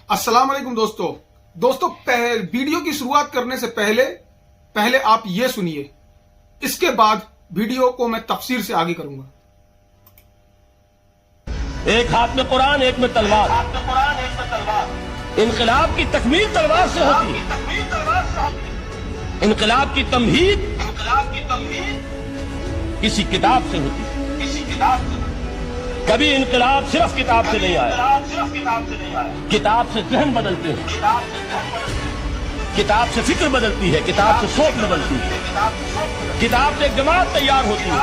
अस्सलाम वालेकुम दोस्तों वीडियो की शुरुआत करने से पहले आप ये सुनिए, इसके बाद वीडियो को मैं तफसीर से आगे करूंगा। एक हाथ में कुरान, एक में तलवार। इनकलाब की तकमील तलवार से होती है। इनकलाब की तमहीद किसी किताब से होती है। कभी इनकलाब सिर्फ किताब से नहीं आया। किताब से जहन बदलते हैं, किताब से फिक्र बदलती है, किताब से सोच बदलती है, किताब से एक जमात तैयार होती है,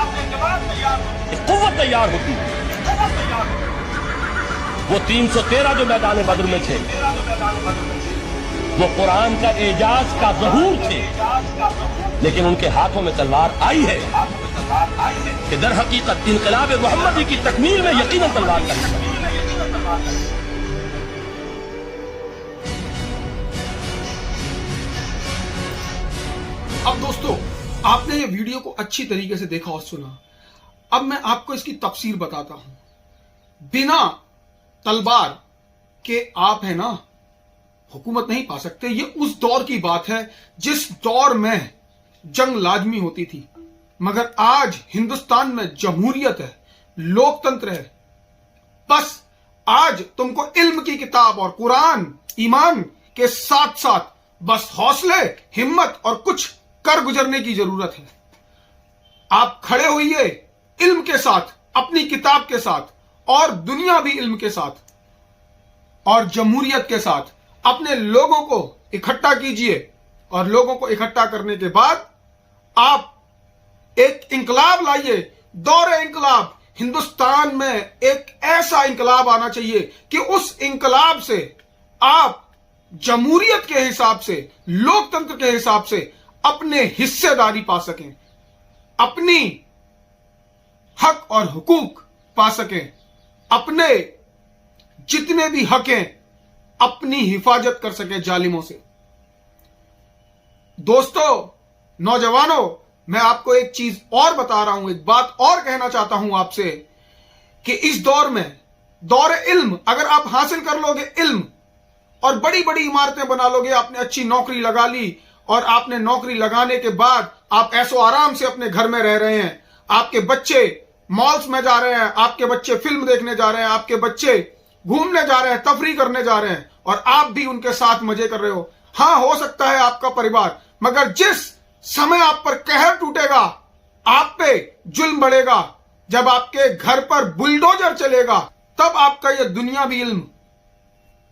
एक कुव्वत तैयार होती है। वो 313 जो मैदान बद्र में थे, वो कुरान का एजाज का ज़हूर थे, लेकिन उनके हाथों में तलवार आई है कि दर हकीकत इनकलाब मोहम्मदी की तकमील में यकीनन तलवार का हिस्सा है। अब दोस्तों, आपने ये वीडियो को अच्छी तरीके से देखा और सुना। अब मैं आपको इसकी तफसीर बताता हूं। बिना तलवार के आप है ना हुकूमत नहीं पा सकते। ये उस दौर की बात है जिस दौर में जंग लाजमी होती थी, मगर आज हिंदुस्तान में जमहूरियत है, लोकतंत्र है। बस आज तुमको इल्म की किताब और कुरान ईमान के साथ साथ बस हौसले, हिम्मत और कुछ कर गुजरने की जरूरत है। आप खड़े होइए इल्म के साथ, अपनी किताब के साथ, और दुनिया भी इल्म के साथ और जमहूरियत के साथ अपने लोगों को इकट्ठा कीजिए। और लोगों को इकट्ठा करने के बाद आप एक इंकलाब लाइए, दौरे इंकलाब। हिंदुस्तान में एक ऐसा इंकलाब आना चाहिए कि उस इंकलाब से आप जमहूरियत के हिसाब से, लोकतंत्र के हिसाब से अपने हिस्सेदारी पा सकें, अपनी हक और हुकूक पा सकें, अपने जितने भी हक हैं अपनी हिफाजत कर सकें जालिमों से। दोस्तों, नौजवानों, मैं आपको एक चीज और बता रहा हूं, एक बात और कहना चाहता हूं आपसे कि इस दौर में दौर इल्म अगर आप हासिल कर लोगे, इल्म और बड़ी बड़ी इमारतें बना लोगे, आपने अच्छी नौकरी लगा ली और आपने नौकरी लगाने के बाद आप ऐसो आराम से अपने घर में रह रहे हैं, आपके बच्चे मॉल्स में जा रहे हैं, आपके बच्चे फिल्म देखने जा रहे हैं, आपके बच्चे घूमने जा रहे हैं, तफरी करने जा रहे हैं, और आप भी उनके साथ मजे कर रहे हो। हां, हो सकता है आपका परिवार, मगर जिस समय आप पर कहर टूटेगा, आप पे जुल्म बढ़ेगा, जब आपके घर पर बुलडोजर चलेगा, तब आपका यह दुनियावी इल्म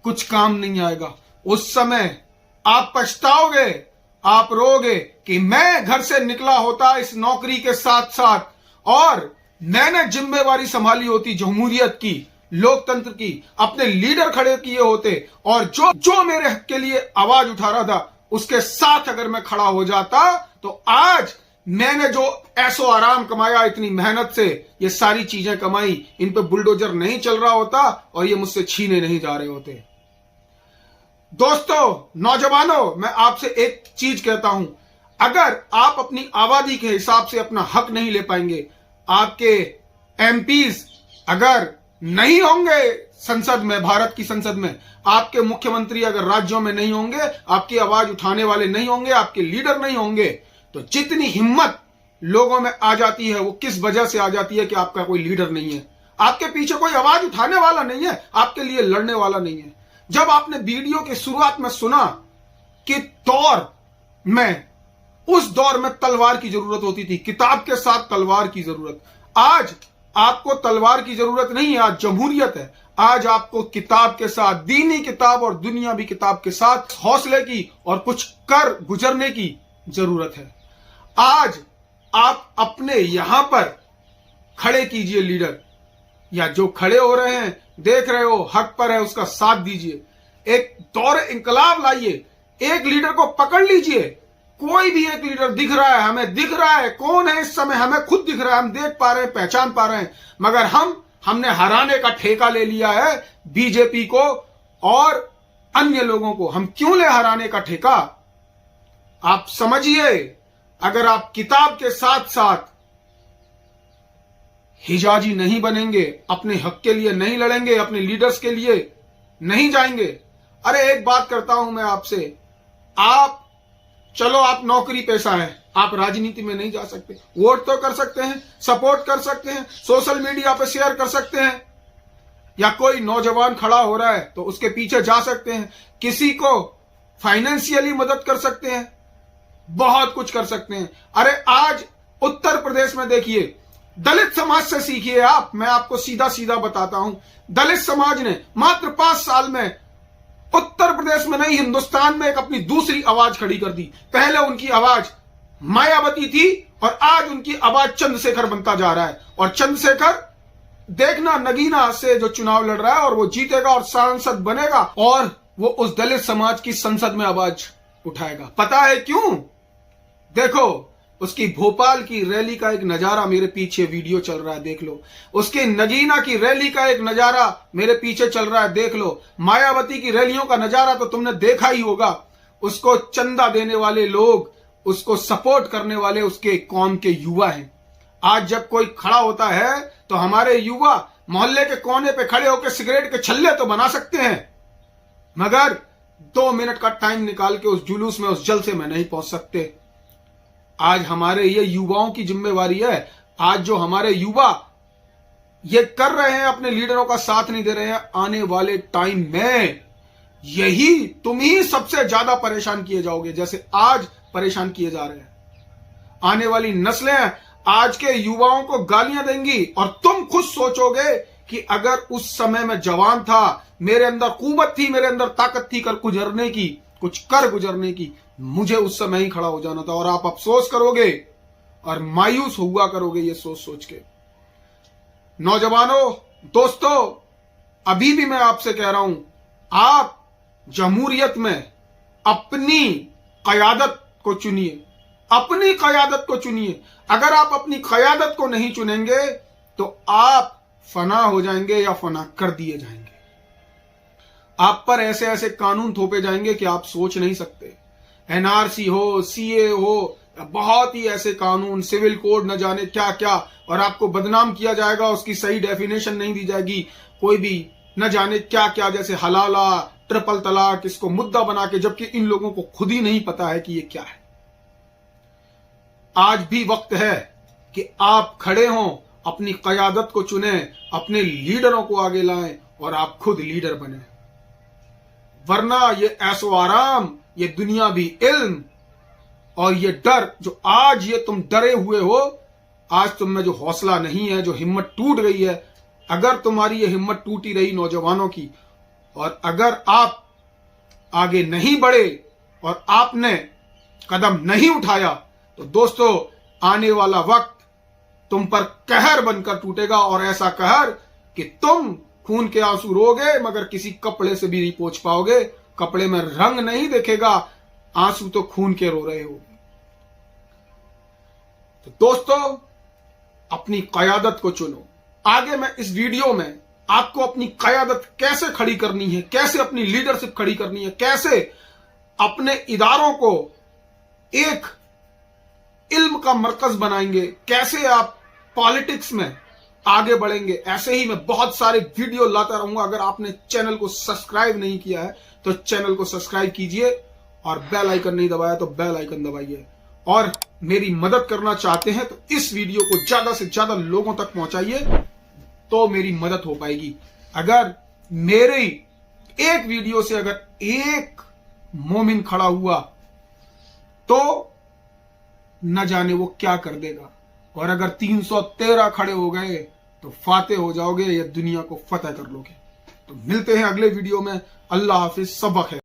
कुछ काम नहीं आएगा। उस समय आप पछताओगे, आप रोगे कि मैं घर से निकला होता इस नौकरी के साथ साथ, और मैंने जिम्मेवारी संभाली होती जमहूरियत की, लोकतंत्र की, अपने लीडर खड़े किए होते, और जो मेरे हक के लिए आवाज उठा रहा था उसके साथ अगर मैं खड़ा हो जाता, तो आज मैंने जो ऐसो आराम कमाया, इतनी मेहनत से ये सारी चीजें कमाई, इन पे बुलडोजर नहीं चल रहा होता और ये मुझसे छीने नहीं जा रहे होते। दोस्तों, नौजवानों, मैं आपसे एक चीज कहता हूं, अगर आप अपनी आबादी के हिसाब से अपना हक नहीं ले पाएंगे, आपके एमपीज अगर नहीं होंगे संसद में, भारत की संसद में, आपके मुख्यमंत्री अगर राज्यों में नहीं होंगे, आपकी आवाज उठाने वाले नहीं होंगे, आपके लीडर नहीं होंगे, तो जितनी हिम्मत लोगों में आ जाती है वो किस वजह से आ जाती है कि आपका कोई लीडर नहीं है, आपके पीछे कोई आवाज उठाने वाला नहीं है, आपके लिए लड़ने वाला नहीं है। जब आपने वीडियो की शुरुआत में सुना कि उस दौर में तलवार की जरूरत होती थी, किताब के साथ तलवार की जरूरत, आज आपको तलवार की जरूरत नहीं है, आज जमहूरियत है। आज आपको किताब के साथ, दीनी किताब और दुनियावी किताब के साथ हौसले की और कुछ कर गुजरने की जरूरत है। आज आप अपने यहां पर खड़े कीजिए लीडर, या जो खड़े हो रहे हैं, देख रहे हो हक पर है, उसका साथ दीजिए। एक दौर इंकलाब लाइए, एक लीडर को पकड़ लीजिए। कोई भी एक लीडर दिख रहा है, हमें दिख रहा है कौन है इस समय, हमें खुद दिख रहा है, हम देख पा रहे हैं, पहचान पा रहे हैं, मगर हमने हराने का ठेका ले लिया है बीजेपी को और अन्य लोगों को। हम क्यों ले हराने का ठेका? आप समझिए, अगर आप किताब के साथ साथ हिजाजी नहीं बनेंगे, अपने हक के लिए नहीं लड़ेंगे, अपने लीडर्स के लिए नहीं जाएंगे, अरे एक बात करता हूं मैं आपसे, आप चलो आप नौकरी पेशा है, आप राजनीति में नहीं जा सकते, वोट तो कर सकते हैं, सपोर्ट कर सकते हैं, सोशल मीडिया पे शेयर कर सकते हैं, या कोई नौजवान खड़ा हो रहा है तो उसके पीछे जा सकते हैं, किसी को फाइनेंशियली मदद कर सकते हैं, बहुत कुछ कर सकते हैं। अरे आज उत्तर प्रदेश में देखिए, दलित समाज से सीखिए आप, मैं आपको सीधा सीधा बताता हूं, दलित समाज ने मात्र 5 साल में उत्तर प्रदेश में नहीं हिंदुस्तान में एक अपनी दूसरी आवाज खड़ी कर दी। पहले उनकी आवाज मायावती थी और आज उनकी आवाज चंद्रशेखर बनता जा रहा है। और चंद्रशेखर देखना नगीना से जो चुनाव लड़ रहा है और वो जीतेगा और सांसद बनेगा और वो उस दलित समाज की संसद में आवाज उठाएगा। पता है क्यों? देखो उसकी भोपाल की रैली का एक नजारा मेरे पीछे वीडियो चल रहा है, देख लो। उसकी नगीना की रैली का एक नजारा मेरे पीछे चल रहा है, देख लो। मायावती की रैलियों का नजारा तो तुमने देखा ही होगा। उसको चंदा देने वाले लोग, उसको सपोर्ट करने वाले उसके कौम के युवा हैं। आज जब कोई खड़ा होता है तो हमारे युवा मोहल्ले के कोने पे खड़े होकर सिगरेट के छल्ले तो बना सकते हैं, मगर 2 मिनट का टाइम निकाल के उस जुलूस में, उस जलसे में नहीं पहुंच सकते। आज हमारे ये युवाओं की जिम्मेवारी है। आज जो हमारे युवा ये कर रहे हैं, अपने लीडरों का साथ नहीं दे रहे हैं, आने वाले टाइम में यही तुम ही सबसे ज्यादा परेशान किए जाओगे, जैसे आज परेशान किए जा रहे हैं। आने वाली नस्लें आज के युवाओं को गालियां देंगी और तुम खुद सोचोगे कि अगर उस समय में जवान था, मेरे अंदर कुव्वत थी, मेरे अंदर ताकत थी कर गुजरने की, कुछ कर गुजरने की, मुझे उस समय ही खड़ा हो जाना था। और आप अफसोस करोगे और मायूस हुआ करोगे ये सोच सोच के। नौजवानों, दोस्तों, अभी भी मैं आपसे कह रहा हूं, आप जमहूरियत में अपनी कयादत को चुनिए, अपनी कयादत को चुनिए। अगर आप अपनी कयादत को नहीं चुनेंगे तो आप फना हो जाएंगे या फना कर दिए जाएंगे। आप पर ऐसे ऐसे कानून थोपे जाएंगे कि आप सोच नहीं सकते। एनआरसी हो, सीए हो, बहुत ही ऐसे कानून, सिविल कोड न जाने क्या क्या, और आपको बदनाम किया जाएगा, उसकी सही डेफिनेशन नहीं दी जाएगी, कोई भी न जाने क्या क्या, जैसे हलाला, ट्रिपल तलाक, इसको मुद्दा बना के, जबकि इन लोगों को खुद ही नहीं पता है कि ये क्या है। आज भी वक्त है कि आप खड़े हों, अपनी कयादत को चुने, अपने लीडरों को आगे लाएं और आप खुद लीडर बने। वरना ये ऐसो आराम, ये दुनिया भी इल्म और ये डर, जो आज ये तुम डरे हुए हो, आज तुम में जो हौसला नहीं है, जो हिम्मत टूट गई है, अगर तुम्हारी ये हिम्मत टूटी रही नौजवानों की, और अगर आप आगे नहीं बढ़े और आपने कदम नहीं उठाया, तो दोस्तों आने वाला वक्त तुम पर कहर बनकर टूटेगा। और ऐसा कहर कि तुम खून के आंसू रोगे मगर किसी कपड़े से भी नहीं पोंछ पाओगे। कपड़े में रंग नहीं दिखेगा, आंसू तो खून के रो रहे हो। तो दोस्तों अपनी कयादत को चुनो। आगे मैं इस वीडियो में आपको अपनी कयादत कैसे खड़ी करनी है, कैसे अपनी लीडरशिप खड़ी करनी है, कैसे अपने इदारों को एक इल्म का मरकज बनाएंगे, कैसे आप पॉलिटिक्स में आगे बढ़ेंगे, ऐसे ही मैं बहुत सारे वीडियो लाता रहूंगा। अगर आपने चैनल को सब्सक्राइब नहीं किया है तो चैनल को सब्सक्राइब कीजिए और बेल आइकन नहीं दबाया तो बेल आइकन दबाइए। और मेरी मदद करना चाहते हैं तो इस वीडियो को ज्यादा से ज्यादा लोगों तक पहुंचाइए, तो मेरी मदद हो पाएगी। अगर मेरी एक वीडियो से अगर एक मोमिन खड़ा हुआ तो न जाने वो क्या कर देगा, और अगर 313 खड़े हो गए तो फाते हो जाओगे, या दुनिया को फतेह कर लोगे। तो मिलते हैं अगले वीडियो में। अल्लाह हाफिज, सबक है।